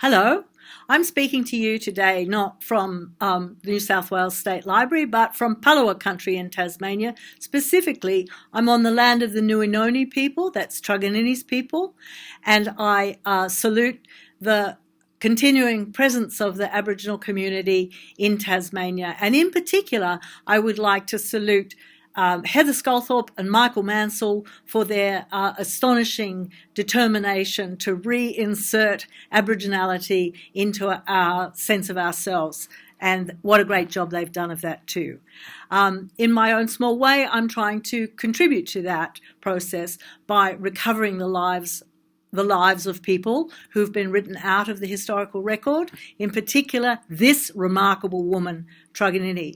Hello, I'm speaking to you today not from the New South Wales State Library, but from Palawa country in Tasmania. Specifically, I'm on the land of the Nuinoni people, that's Truganini's people, and I salute the continuing presence of the Aboriginal community in Tasmania. And in particular, I would like to salute Heather Sculthorpe and Michael Mansell for their astonishing determination to reinsert Aboriginality into our sense of ourselves. And what a great job they've done of that too. In my own small way, I'm trying to contribute to that process by recovering the lives of people who've been written out of the historical record, in particular this remarkable woman, Truganini.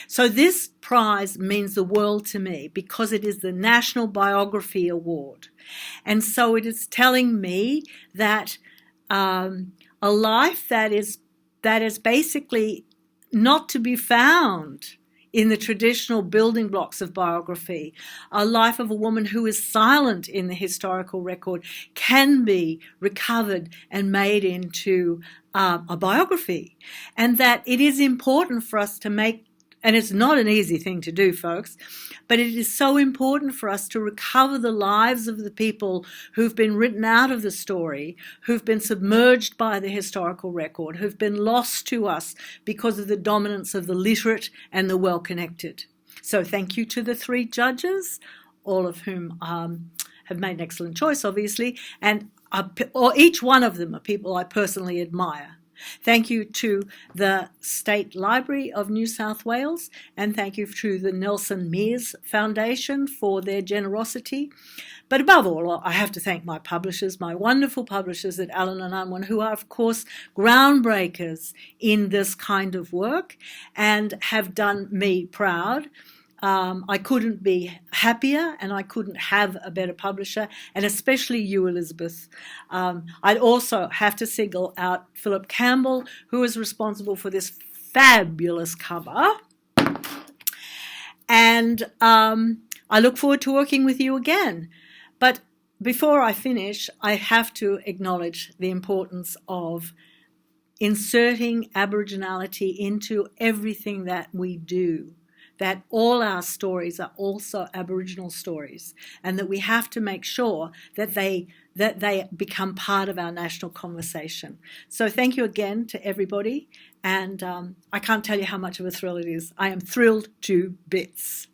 So this prize means the world to me because it is the National Biography Award. And so it is telling me that a life that is basically not to be found in the traditional building blocks of biography, a life of a woman who is silent in the historical record can be recovered and made into a biography. And that it is important for us to make, and it's not an easy thing to do, folks, but it is so important for us to recover the lives of the people who've been written out of the story, who've been submerged by the historical record, who've been lost to us because of the dominance of the literate and the well-connected. So thank you to the three judges, all of whom have made an excellent choice, obviously, and each one of them are people I personally admire. Thank you to the State Library of New South Wales, and thank you to the Nelson Mears Foundation for their generosity. But above all, I have to thank my publishers, my wonderful publishers at Allen and Unwin, who are, of course, groundbreakers in this kind of work and have done me proud. I couldn't be happier and I couldn't have a better publisher, and especially you, Elizabeth. I'd also have to single out Philip Campbell, who is responsible for this fabulous cover. And I look forward to working with you again. But before I finish, I have to acknowledge the importance of inserting Aboriginality into everything that we do, that all our stories are also Aboriginal stories, and that we have to make sure that they become part of our national conversation. So thank you again to everybody, and I can't tell you how much of a thrill it is. I am thrilled to bits.